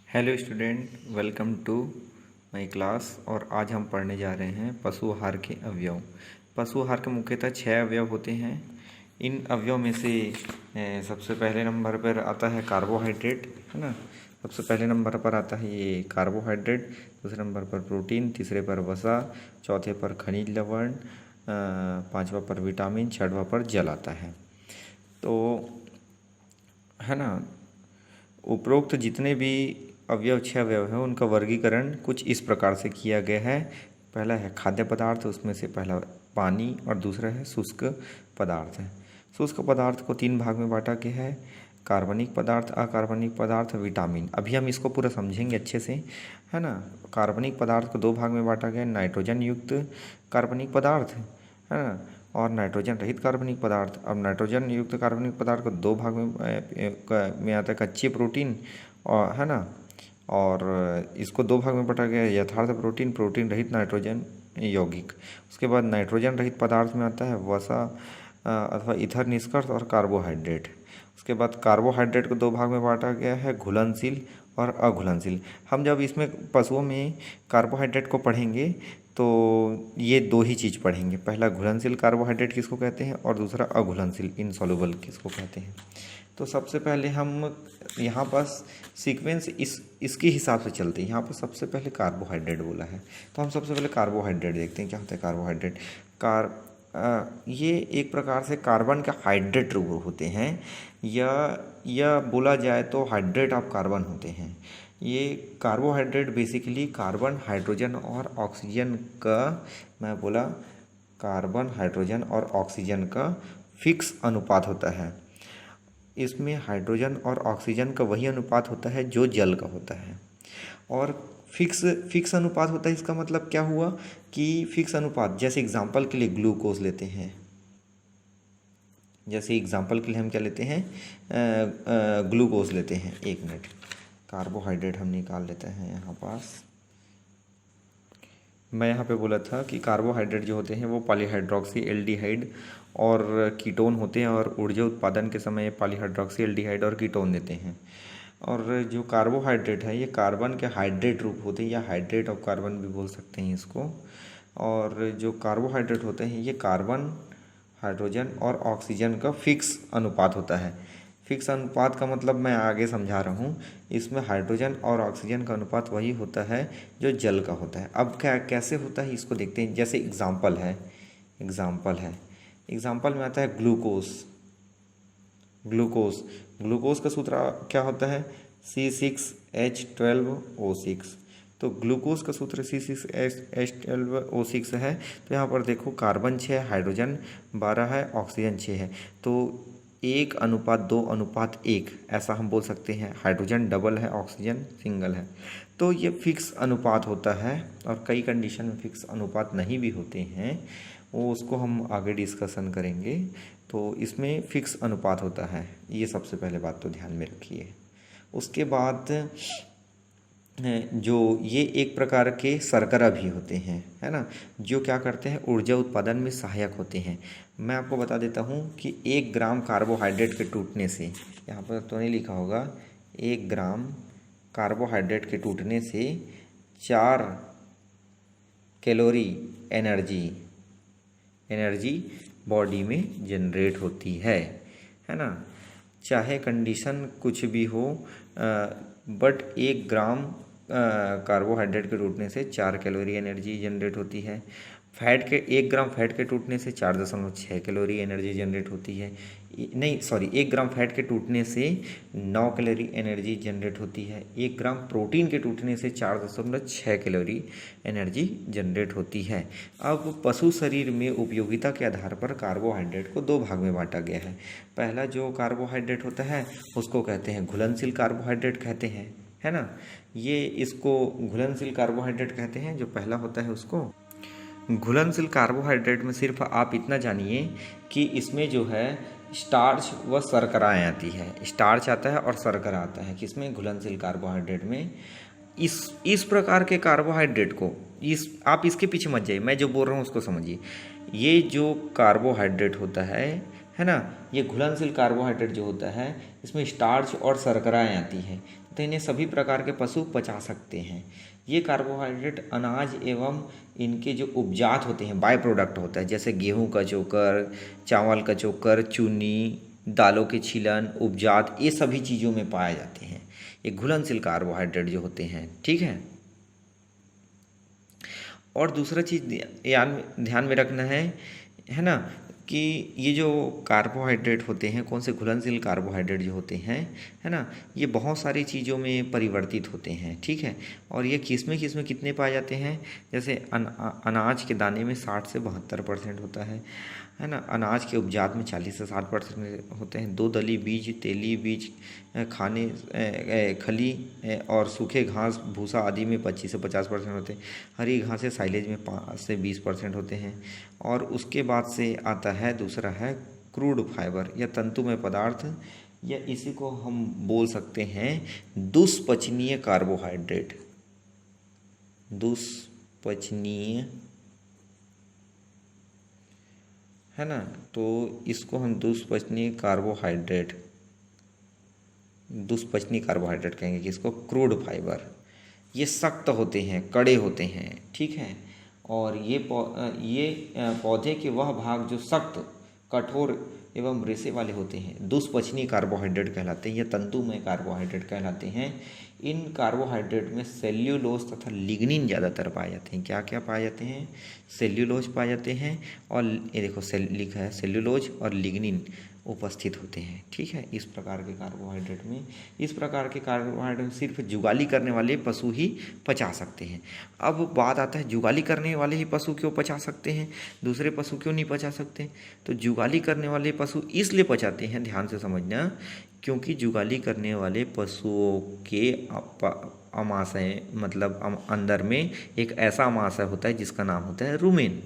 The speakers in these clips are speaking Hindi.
Hello student, welcome to my class. और आज हम पढ़ने जा रहे हैं पशु आहार के अवयव। पशु आहार के मुख्यतः 6 अवयव होते हैं। इन अवयव में से सबसे पहले नंबर पर आता है कार्बोहाइड्रेट, है ना। सबसे पहले नंबर पर आता है ये कार्बोहाइड्रेट, दूसरे नंबर पर प्रोटीन, तीसरे पर वसा, चौथे पर खनिज लवण, पांचवा पर विटामिन, छठवा पर जल आता है। तो है ना, उपरोक्त जितने भी अवयव 6 अवयव हैं उनका वर्गीकरण कुछ इस प्रकार से किया गया है। पहला है खाद्य पदार्थ, उसमें से पहला पानी और दूसरा है शुष्क पदार्थ। शुष्क पदार्थ को 3 भाग में बांटा गया है: कार्बनिक पदार्थ, अकार्बनिक पदार्थ, विटामिन। अभी हम इसको पूरा समझेंगे अच्छे से, है ना। कार्बनिक पदार्थ को 2 भाग में बांटा गया है: नाइट्रोजन युक्त कार्बनिक पदार्थ, है ना, और नाइट्रोजन रहित कार्बनिक पदार्थ। अब नाइट्रोजन युक्त कार्बनिक पदार्थ को 2 भाग में आता है: कच्चे प्रोटीन, और है ना, और इसको 2 भाग में बांटा गया है: यथार्थ प्रोटीन, प्रोटीन रहित नाइट्रोजन यौगिक। उसके बाद नाइट्रोजन रहित पदार्थ में आता है वसा अथवा ईथर निष्कर्ष और कार्बोहाइड्रेट। उसके बाद कार्बोहाइड्रेट को 2 भाग में बांटा गया है: घुलनशील और अघुलनशील। हम जब इसमें पशुओं में कार्बोहाइड्रेट को पढ़ेंगे तो ये 2 ही चीज़ पढ़ेंगे। पहला घुलनशील कार्बोहाइड्रेट किसको कहते हैं और दूसरा अघुलनशील इनसॉल्युबल किसको कहते हैं। तो सबसे पहले हम यहाँ पास सीक्वेंस इसके हिसाब से चलते हैं। यहाँ पर सबसे पहले कार्बोहाइड्रेट बोला है, तो हम सबसे पहले कार्बोहाइड्रेट देखते हैं क्या होता है कार्बोहाइड्रेट। ये एक प्रकार से कार्बन के हाइड्रेट रूप होते हैं, या बोला जाए तो हाइड्रेट ऑफ कार्बन होते हैं। ये कार्बोहाइड्रेट बेसिकली कार्बन, हाइड्रोजन और ऑक्सीजन का, मैं बोला कार्बन, हाइड्रोजन और ऑक्सीजन का फिक्स अनुपात होता है। इसमें हाइड्रोजन और ऑक्सीजन का वही अनुपात होता है जो जल का होता है, और फिक्स अनुपात होता है। इसका मतलब क्या हुआ कि फिक्स अनुपात, जैसे एग्जांपल के लिए ग्लूकोज लेते हैं, जैसे एग्जांपल के लिए हम क्या लेते हैं, ग्लूकोज लेते हैं। 1 मिनट, कार्बोहाइड्रेट हम निकाल लेते हैं यहाँ पास। मैं यहाँ पे बोला था कि कार्बोहाइड्रेट जो होते हैं वो पॉलीहाइड्रोक्सी एल्डिहाइड और कीटोन होते हैं, और ऊर्जा उत्पादन के समय पॉलीहाइड्रोक्सी एल्डिहाइड और कीटोन देते हैं। और जो कार्बोहाइड्रेट है ये कार्बन के हाइड्रेट रूप होते हैं, या हाइड्रेट ऑफ कार्बन भी बोल सकते हैं इसको। और जो कार्बोहाइड्रेट होते हैं ये कार्बन, हाइड्रोजन और ऑक्सीजन का फिक्स अनुपात होता है। फिक्स अनुपात का मतलब मैं आगे समझा रहा हूँ। इसमें हाइड्रोजन और ऑक्सीजन का अनुपात वही होता है जो जल का होता है। अब क्या कैसे होता है इसको देखते हैं। जैसे एग्जाम्पल है, एग्जाम्पल में आता है ग्लूकोज। ग्लूकोज का सूत्र क्या होता है, C6H12O6। तो ग्लूकोज का सूत्र C6H12O6 है। तो यहाँ पर देखो कार्बन 6, हाइड्रोजन 12 है, ऑक्सीजन 6 है। तो 1:2:1 ऐसा हम बोल सकते हैं। हाइड्रोजन डबल है, ऑक्सीजन सिंगल है। तो ये फिक्स अनुपात होता है, और कई कंडीशन में फिक्स अनुपात नहीं भी होते हैं, वो उसको हम आगे डिस्कशन करेंगे। तो इसमें फिक्स अनुपात होता है, ये सबसे पहले बात तो ध्यान में रखिए। उसके बाद जो ये एक प्रकार के शर्करा भी होते हैं, है ना, जो क्या करते हैं, ऊर्जा उत्पादन में सहायक होते हैं। मैं आपको बता देता हूँ कि 1 ग्राम कार्बोहाइड्रेट के टूटने से, यहाँ पर तो नहीं लिखा होगा, 1 ग्राम कार्बोहाइड्रेट के टूटने से 4 कैलोरी एनर्जी बॉडी में जनरेट होती है ना। चाहे कंडीशन कुछ भी हो, बट 1 ग्राम कार्बोहाइड्रेट के टूटने से 4 कैलोरी एनर्जी जनरेट होती है। 1 ग्राम फैट के टूटने से 4.6 कैलोरी एनर्जी जनरेट होती है। नहीं सॉरी, 1 ग्राम फैट के टूटने से 9 कैलोरी एनर्जी जनरेट होती है। 1 ग्राम प्रोटीन के टूटने से 4.6 कैलोरी एनर्जी जनरेट होती है। अब पशु शरीर में उपयोगिता के आधार पर कार्बोहाइड्रेट को 2 भाग में बांटा गया है। पहला जो कार्बोहाइड्रेट होता है उसको कहते हैं घुलनशील कार्बोहाइड्रेट कहते हैं, है ना। ये इसको घुलनशील कार्बोहाइड्रेट कहते हैं, जो पहला होता है उसको। घुलनशील कार्बोहाइड्रेट में सिर्फ आप इतना जानिए कि इसमें जो है स्टार्च व शर्कराएँ आती है। स्टार्च आता है और शर्करा आता है किसमें, घुलनशील कार्बोहाइड्रेट में। इस प्रकार के कार्बोहाइड्रेट को आप इसके पीछे मत जाइए, मैं जो बोल रहा हूँ उसको समझिए। ये जो कार्बोहाइड्रेट होता है ना, ये घुलनशील कार्बोहाइड्रेट जो होता है इसमें स्टार्च और शर्कराएँ आती हैं। तो इन्हें सभी प्रकार के पशु पचा सकते हैं। ये कार्बोहाइड्रेट अनाज एवं इनके जो उपजात होते हैं, बाय प्रोडक्ट होता है, जैसे गेहूं का चोकर, चावल का चोकर, चूनी, दालों के छीलन, उपजात, ये सभी चीज़ों में पाए जाते हैं। ये घुलनशील कार्बोहाइड्रेट जो होते हैं, ठीक है। और दूसरा चीज़ ध्यान में रखना है ना, कि ये जो कार्बोहाइड्रेट होते हैं, कौन से घुलनशील कार्बोहाइड्रेट जो होते हैं, है ना, ये बहुत सारी चीज़ों में परिवर्तित होते हैं, ठीक है। और ये किस्में कितने पाए जाते हैं, जैसे अनाज के दाने में 60 से 72% होता है ना। अनाज के उपजात में 40 से 60% होते हैं। दो दली बीज, तेली बीज, खाने खली और सूखे घास भूसा आदि में 25 से 50% होते हैं। हरी घासें साइलेज में 5 से 20% होते हैं। और उसके बाद से आता है दूसरा है क्रूड फाइबर या तंतुमय पदार्थ, या इसी को हम बोल सकते हैं दुष्पचनीय कार्बोहाइड्रेट। दुष्पचनीय, है ना, तो इसको हम दुष्पचनीय कार्बोहाइड्रेट कहेंगे कि इसको क्रूड फाइबर। ये सख्त होते हैं, कड़े होते हैं, ठीक है। और ये पौधे के वह भाग जो सख्त, कठोर एवं रेशे वाले होते हैं दुष्पचनीय कार्बोहाइड्रेट कहलाते हैं या तंतुमय कार्बोहाइड्रेट कहलाते हैं। इन कार्बोहाइड्रेट में सेल्यूलोज तथा लिग्निन ज़्यादातर पाए जाते हैं। क्या क्या पाए जाते हैं, सेल्यूलोज पाए जाते हैं, और ये देखो लिखा है सेल्यूलोज और लिग्निन उपस्थित होते हैं, ठीक है। इस प्रकार के कार्बोहाइड्रेट सिर्फ जुगाली करने वाले पशु ही पचा सकते हैं। अब बात आता है जुगाली करने वाले ही पशु क्यों पचा सकते हैं, दूसरे पशु क्यों नहीं पचा सकते। तो जुगाली करने वाले पशु इसलिए पचाते हैं, ध्यान से समझना, क्योंकि जुगाली करने वाले पशुओं के अमाशय मतलब अंदर में एक ऐसा अमाशय होता है जिसका नाम होता है रुमेन,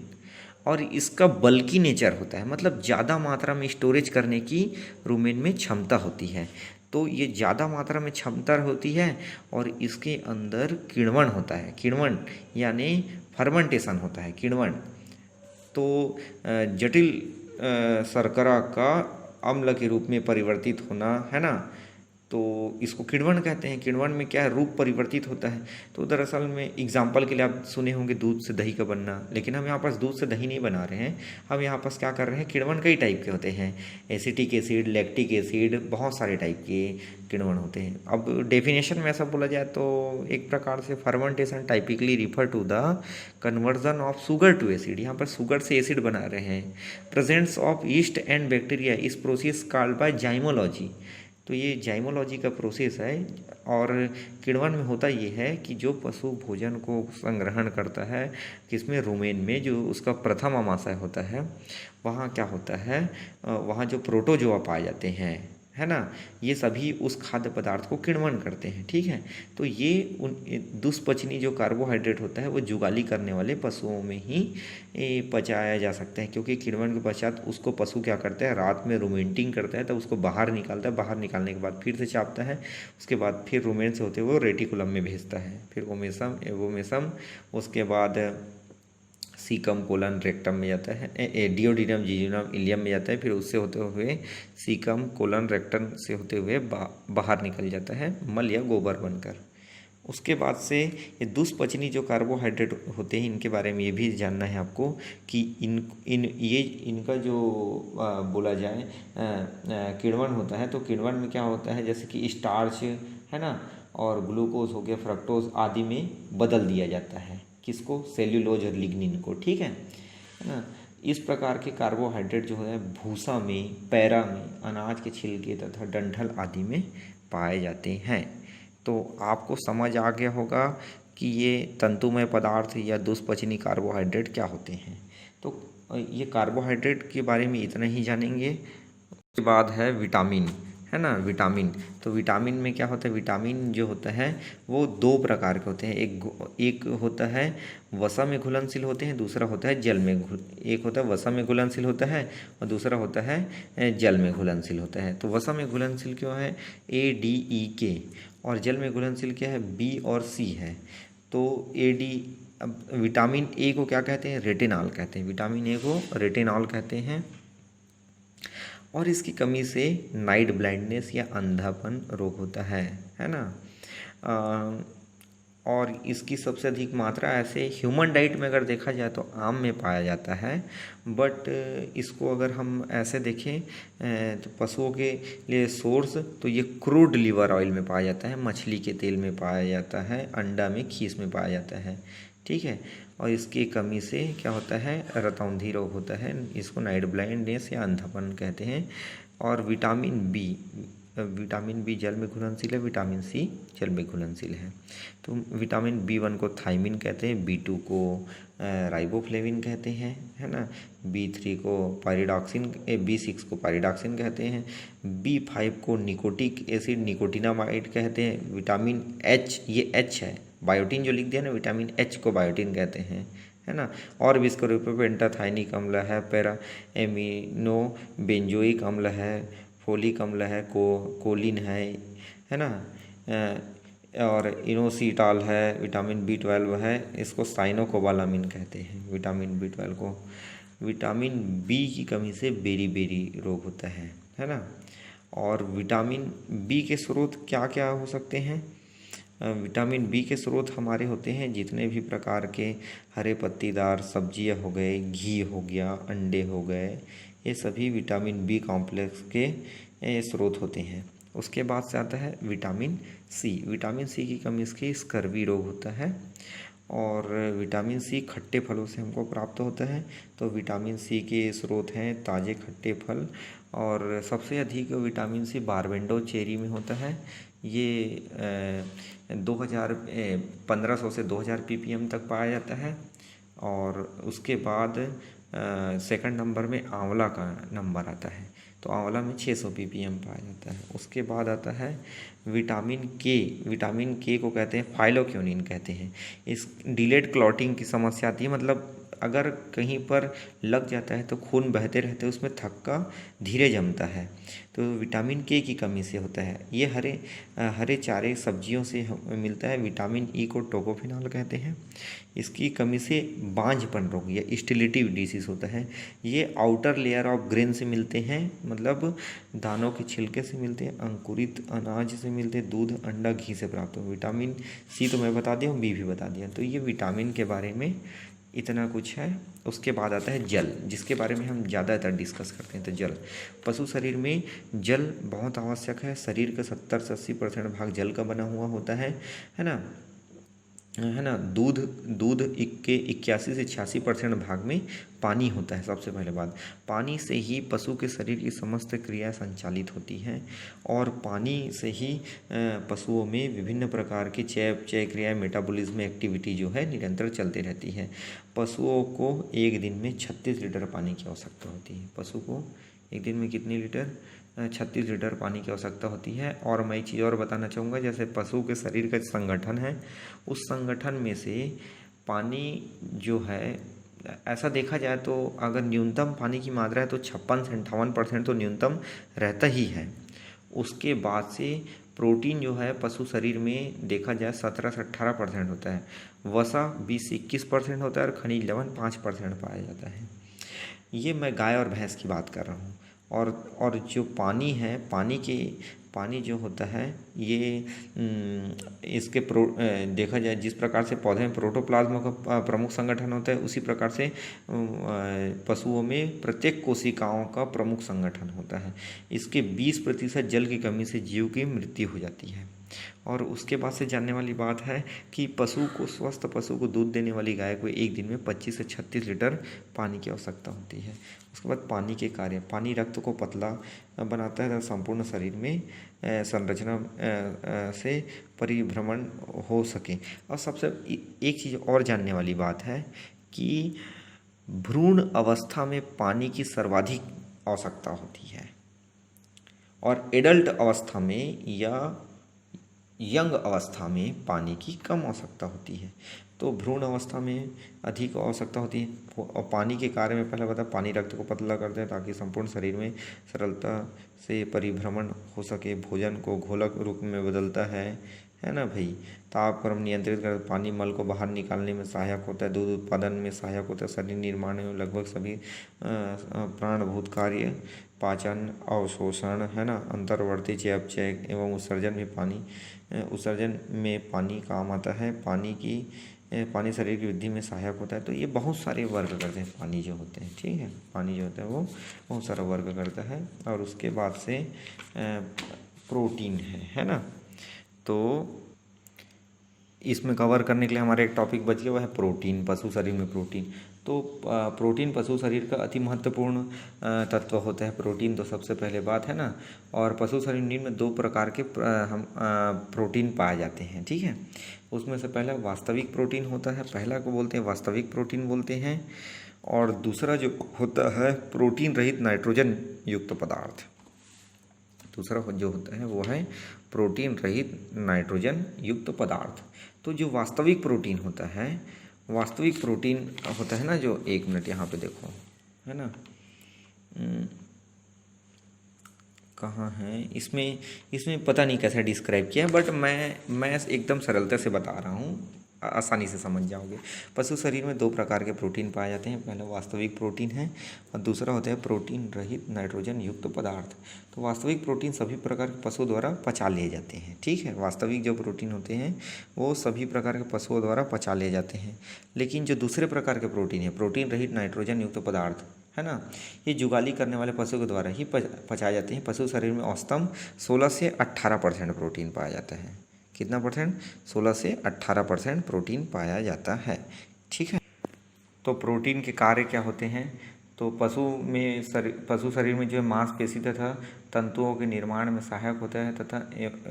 और इसका बल्की नेचर होता है, मतलब ज़्यादा मात्रा में स्टोरेज करने की रुमेन में क्षमता होती है। तो ये ज़्यादा मात्रा में क्षमता होती है और इसके अंदर किण्वन होता है। किण्वन यानी फर्मेंटेशन होता है, किण्वन। तो जटिल शर्करा का अम्ल के रूप में परिवर्तित होना, है ना, तो इसको किण्वन कहते हैं। किण्वन में क्या है, रूप परिवर्तित होता है। तो दरअसल में एग्जाम्पल के लिए आप सुने होंगे दूध से दही का बनना, लेकिन हम यहाँ पास दूध से दही नहीं बना रहे हैं, हम यहाँ पास क्या कर रहे हैं, किण्वन कई टाइप के होते हैं, एसिटिक एसिड, लैक्टिक एसिड, बहुत सारे टाइप के किण्वन होते हैं। अब डेफिनेशन में ऐसा बोला जाए तो एक प्रकार से fermentation typically refer to the conversion of sugar to acid. यहाँ पर शुगर से एसिड बना रहे हैं। Presence of yeast and bacteria इस प्रोसेस कॉल्ड बाय जाइमोलॉजी। तो ये जाइमोलॉजी का प्रोसेस है। और किण्वन में होता ये है कि जो पशु भोजन को संग्रहण करता है, किसमें, रुमेन में, जो उसका प्रथम अमाशय होता है, वहाँ क्या होता है, वहाँ जो प्रोटोजोआ पाए जाते हैं, है ना, ये सभी उस खाद्य पदार्थ को किण्वन करते हैं, ठीक है। तो ये दुष्पचनी जो कार्बोहाइड्रेट होता है वो जुगाली करने वाले पशुओं में ही पचाया जा सकता है, क्योंकि किण्वन के पश्चात उसको पशु क्या करता है, रात में रूमेंटिंग करता है, तब उसको बाहर निकालता है, बाहर निकालने के बाद फिर से चापता है, उसके बाद फिर रूमेन से होते हुए रेटिकुलम में भेजता है, फिर ओमेसम, एवोमेसम, उसके बाद सीकम कोलन रेक्टम में जाता है, डियोडिनम, जिजुनम, इलियम में जाता है, फिर उससे होते हुए सीकम कोलन रेक्टम से होते हुए बाहर निकल जाता है मल या गोबर बनकर। उसके बाद से ये दुष्पचनी जो कार्बोहाइड्रेट होते हैं, इनके बारे में ये भी जानना है आपको कि इनका जो बोला जाए किण्वन होता है, तो किण्वन में क्या होता है, जैसे कि स्टार्च, है ना, और ग्लूकोज हो गया, फ्रक्टोज आदि में बदल दिया जाता है, किसको, सेल्यूलोज और लिग्निन को, ठीक है ना। इस प्रकार के कार्बोहाइड्रेट जो है भूसा में, पैरा में, अनाज के छिलके तथा डंठल आदि में पाए जाते हैं। तो आपको समझ आ गया होगा कि ये तंतुमय पदार्थ या दुष्पचनी कार्बोहाइड्रेट क्या होते हैं। तो ये कार्बोहाइड्रेट के बारे में इतना ही जानेंगे। उसके बाद है विटामिन, है ना, विटामिन। तो विटामिन में क्या होता है, विटामिन जो होता है वो दो प्रकार के होते हैं। एक होता है वसा में घुलनशील होते हैं, दूसरा होता है जल में एक होता है वसा में घुलनशील होता है और दूसरा होता है जल में घुलनशील होता है। तो वसा में घुलनशील क्यों है, ADE और जल में घुलनशील क्या है, B और C है। तो विटामिन ए को क्या कहते हैं, रेटिनॉल कहते हैं। विटामिन ए को रेटिनॉल कहते हैं। और इसकी कमी से नाइट ब्लाइंडनेस या अंधापन रोग होता है ना। और इसकी सबसे अधिक मात्रा ऐसे ह्यूमन डाइट में अगर देखा जाए तो आम में पाया जाता है। बट इसको अगर हम ऐसे देखें तो पशुओं के लिए सोर्स तो ये क्रूड लिवर ऑयल में पाया जाता है, मछली के तेल में पाया जाता है, अंडा में, खीस में पाया जाता है। ठीक है। और इसकी कमी से क्या होता है, रतौंधी रोग होता है, इसको नाइट ब्लाइंडनेस या अंधापन कहते हैं। और विटामिन बी जल में घुलनशील है, विटामिन सी जल में घुलनशील है। तो विटामिन B1 को थायमिन कहते हैं, B2 को राइबोफ्लेविन कहते हैं, है ना, B3 को पायरिडॉक्सिन, B6 को पायरिडॉक्सिन कहते हैं, B5 को निकोटिक एसिड निकोटिनामाइड कहते हैं, विटामिन H, ये H है, बायोटीन जो लिख दिया ना, विटामिन H को बायोटीन कहते हैं, है ना। और भी इसके रूप में पेंटाथाइनिक अम्ल है, पैरा एमिनो बेंजोइक अम्ल है, फोलिक अम्ल है, कोलिन है ना, और इनोसिटाल है, विटामिन B12 है, इसको साइनोकोबालामिन कहते हैं, विटामिन B12 को। विटामिन B की कमी से बेरी रोग होता है ना। और विटामिन B के स्रोत क्या क्या हो सकते हैं? विटामिन B के स्रोत हमारे होते हैं जितने भी प्रकार के हरे पत्तीदार सब्जियां हो गए, घी हो गया, अंडे हो गए, ये सभी विटामिन B कॉम्प्लेक्स के स्रोत होते हैं। उसके बाद से आता है विटामिन C। विटामिन C की कमी से स्कर्वी रोग होता है। और विटामिन C खट्टे फलों से हमको प्राप्त होता है। तो विटामिन C के स्रोत हैं ताज़े खट्टे फल, और सबसे अधिक विटामिन C बारबेंडो चेरी में होता है। ये 1500 से 2000 ppm तक पाया जाता है। और उसके बाद सेकंड नंबर में आंवला का नंबर आता है, तो आंवला में 600 ppm पाया जाता है। उसके बाद आता है विटामिन के को कहते हैं फाइलोक्विनिन कहते हैं। इस डिलेड क्लॉटिंग की समस्या आती है, मतलब अगर कहीं पर लग जाता है तो खून बहते रहते हैं, उसमें थक्का धीरे जमता है, तो विटामिन के की कमी से होता है। ये हरे चारे सब्जियों से मिलता है। विटामिन ई को टोकोफिनॉल कहते हैं। इसकी कमी से बांझपन रोग या स्टिलिटी डिसीज होता है। ये आउटर लेयर ऑफ ग्रेन से मिलते हैं, मतलब दानों के छिलके से मिलते हैं, अंकुरित अनाज से मिलते हैं, दूध, अंडा, घी से प्राप्त हो। विटामिन सी तो मैं बता दिया हूँ, बी भी बता दिया। तो ये विटामिन के बारे में इतना कुछ है। उसके बाद आता है जल, जिसके बारे में हम ज़्यादातर डिस्कस करते हैं। तो जल, पशु शरीर में जल बहुत आवश्यक है। शरीर का 70 से 80% भाग जल का बना हुआ होता है ना। दूध के 81 से 86% भाग में पानी होता है। सबसे पहले बात, पानी से ही पशु के शरीर की समस्त क्रिया संचालित होती हैं, और पानी से ही पशुओं में विभिन्न प्रकार की चय क्रिया, मेटाबॉलिज्म एक्टिविटी जो है निरंतर चलती रहती है। पशुओं को एक दिन में 36 लीटर पानी की आवश्यकता होती है। पशु को एक दिन में कितनी लीटर? 36 लीटर पानी की आवश्यकता होती है। और मैं एक चीज़ और बताना चाहूँगा, जैसे पशु के शरीर का संगठन है, उस संगठन में से पानी जो है, ऐसा देखा जाए तो अगर न्यूनतम पानी की मात्रा है तो 56 से 58% तो न्यूनतम रहता ही है। उसके बाद से प्रोटीन जो है पशु शरीर में देखा जाए 17 से 18% होता है। वसा 20 से 21% होता है, और खनिज लवण 5% पाया जाता है। ये मैं गाय और भैंस की बात कर रहा हूँ। और जो पानी है, पानी जो होता है ये इसके देखा जाए जिस प्रकार से पौधे में प्रोटोप्लाज्म का प्रमुख संगठन होता है, उसी प्रकार से पशुओं में प्रत्येक कोशिकाओं का प्रमुख संगठन होता है। इसके 20% जल की कमी से जीव की मृत्यु हो जाती है। और उसके बाद से जानने वाली बात है कि स्वस्थ पशु को दूध देने वाली गाय को एक दिन में 25 से 36 लीटर पानी की आवश्यकता होती है। उसके बाद पानी के कार्य, पानी रक्त को पतला बनाता है, संपूर्ण शरीर में संरचना से परिभ्रमण हो सके। और सबसे एक चीज़ और जानने वाली बात है कि भ्रूण अवस्था में पानी की सर्वाधिक आवश्यकता होती है, और एडल्ट अवस्था में या यंग अवस्था में पानी की कम आवश्यकता होती है। तो भ्रूण अवस्था में अधिक आवश्यकता होती है। और पानी के कार्य में पहले बता, पानी रक्त को पतला करते हैं ताकि संपूर्ण शरीर में सरलता से परिभ्रमण हो सके। भोजन को घोलक रूप में बदलता है ना भाई। ताप क्रम नियंत्रित कर, पानी मल को बाहर निकालने में सहायक होता है। दूध उत्पादन में सहायक होता है। शरीर निर्माण में लगभग सभी प्राणभूत कार्य पाचन, अवशोषण, है ना, अंतर्वर्ती चयापचय एवं उत्सर्जन में पानी काम आता है। पानी शरीर की वृद्धि में सहायक होता है। तो ये बहुत सारे वर्ग करते हैं पानी जो होते हैं, ठीक है। पानी जो होता है वो बहुत सारा वर्ग करता है। और उसके बाद से प्रोटीन है ना। तो इसमें कवर करने के लिए हमारा एक टॉपिक बच गया, वह है प्रोटीन, पशु शरीर में प्रोटीन। तो प्रोटीन पशु शरीर का अति महत्वपूर्ण तत्व होता है प्रोटीन, तो सबसे पहले बात है ना। और पशु शरीर में 2 प्रकार के प्रोटीन पाए जाते हैं, ठीक है। उसमें से पहला वास्तविक प्रोटीन होता है, पहला को बोलते हैं वास्तविक प्रोटीन बोलते हैं। और दूसरा जो होता है प्रोटीन रहित नाइट्रोजन युक्त पदार्थ। दूसरा जो होता है वो है प्रोटीन रहित नाइट्रोजन युक्त पदार्थ। तो जो वास्तविक प्रोटीन होता है ना, जो 1 मिनट यहाँ पे देखो, है ना, कहाँ है इसमें पता नहीं कैसे डिस्क्राइब किया है, बट मैं एकदम सरलता से बता रहा हूँ, आसानी से समझ जाओगे। पशु शरीर में 2 प्रकार के प्रोटीन पाए जाते हैं, पहला वास्तविक प्रोटीन है और दूसरा होता है प्रोटीन रहित नाइट्रोजन युक्त पदार्थ। तो वास्तविक प्रोटीन सभी प्रकार के पशुओं द्वारा पचा लिए जाते हैं, ठीक है। वास्तविक जो प्रोटीन होते हैं वो सभी प्रकार के पशुओं द्वारा पचा लिए जाते हैं। लेकिन जो दूसरे प्रकार के प्रोटीन है, प्रोटीन रहित नाइट्रोजन युक्त पदार्थ, है ना, ये जुगाली करने वाले पशु के द्वारा ही पचाए जाते हैं। पशु शरीर में औसतन 16 से 18% प्रोटीन पाया जाता है। कितना परसेंट? 16 से 18% प्रोटीन पाया जाता है, ठीक है। तो प्रोटीन के कार्य क्या होते हैं? तो पशु शरीर में जो है मांसपेशी तथा तंतुओं के निर्माण में सहायक होता है तथा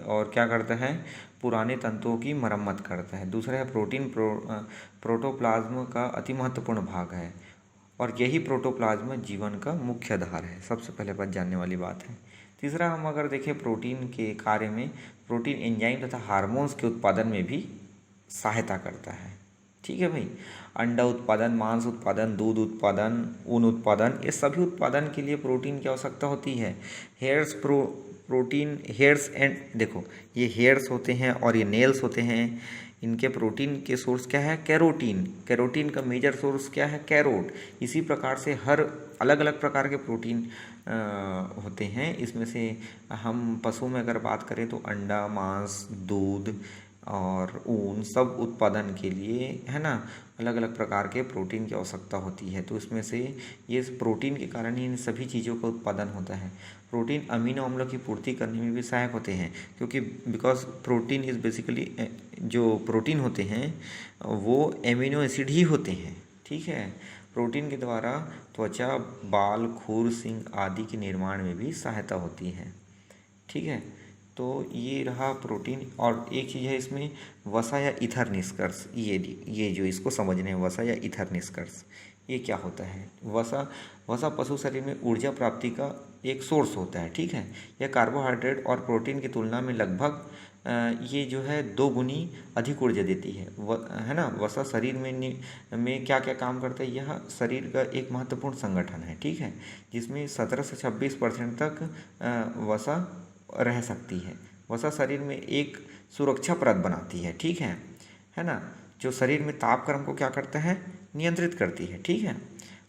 और क्या करता है, पुराने तंतुओं की मरम्मत करता है। दूसरा है प्रोटीन प्रोटोप्लाज्म का अति महत्वपूर्ण भाग है और यही प्रोटोप्लाज्म जीवन का मुख्य आधार है। सबसे पहले बात जानने वाली बात है। तीसरा हम अगर देखें प्रोटीन के कार्य में, प्रोटीन एंजाइम तथा हार्मोन्स के उत्पादन में भी सहायता करता है, ठीक है भाई। अंडा उत्पादन, मांस उत्पादन, दूध उत्पादन, ऊन उत्पादन, ये सभी उत्पादन के लिए प्रोटीन की आवश्यकता होती है। हेयर्स एंड देखो, ये हेयर्स होते हैं और ये नेल्स होते हैं, इनके प्रोटीन के सोर्स क्या है? कैरोटीन। कैरोटीन का मेजर सोर्स क्या है? कैरोट। इसी प्रकार से हर अलग अलग प्रकार के प्रोटीन होते हैं। इसमें से हम पशु में अगर बात करें तो अंडा, मांस, दूध और ऊन सब उत्पादन के लिए, है ना, अलग अलग प्रकार के प्रोटीन की आवश्यकता होती है। तो इसमें से ये प्रोटीन के कारण ही इन सभी चीज़ों का उत्पादन होता है। प्रोटीन अमीनो अम्लों की पूर्ति करने में भी सहायक होते हैं, क्योंकि बिकॉज प्रोटीन इज़ बेसिकली, जो प्रोटीन होते हैं वो एमिनो एसिड ही होते हैं, ठीक है। प्रोटीन के द्वारा त्वचा, बाल, खुर, सींग आदि के निर्माण में भी सहायता होती है, ठीक है। तो ये रहा प्रोटीन। और एक चीज़ है इसमें, वसा या ईथर निष्कर्ष, ये जो इसको समझने हैं, वसा या ईथर निष्कर्ष, ये क्या होता है? वसा पशु शरीर में ऊर्जा प्राप्ति का एक सोर्स होता है, ठीक है। यह कार्बोहाइड्रेट और प्रोटीन की तुलना में लगभग ये जो है 2 गुनी अधिक ऊर्जा देती है, है ना। वसा शरीर में क्या क्या काम करता है? यह शरीर का एक महत्वपूर्ण संगठन है, ठीक है, जिसमें 17 से 26% तक वसा रह सकती है। वसा शरीर में एक सुरक्षा परत बनाती है, ठीक है ना, जो शरीर में तापक्रम को क्या करता है? नियंत्रित करती है, ठीक है।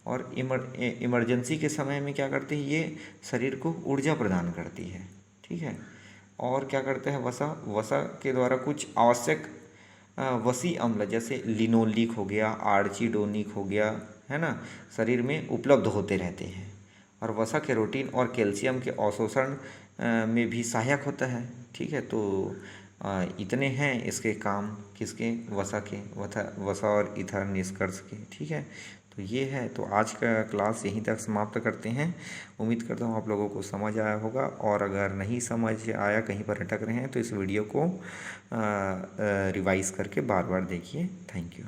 और इमरजेंसी के समय में क्या करती है? ये शरीर को ऊर्जा प्रदान करती है, ठीक है। और क्या करता है वसा के द्वारा कुछ आवश्यक वसी अम्ल जैसे लिनोलिक हो गया, आर्चिडोनिक हो गया, है ना, शरीर में उपलब्ध होते रहते हैं। और वसा कैरोटीन और कैल्शियम के अवशोषण में भी सहायक होता है, ठीक है। तो इतने हैं इसके काम, किसके? वसा और ईथर निष्कर्ष के, ठीक है। तो ये है। तो आज का क्लास यहीं तक समाप्त करते हैं। उम्मीद करता हूँ आप लोगों को समझ आया होगा, और अगर नहीं समझ आया, कहीं पर अटक रहे हैं, तो इस वीडियो को रिवाइज़ करके बार बार देखिए। Thank you.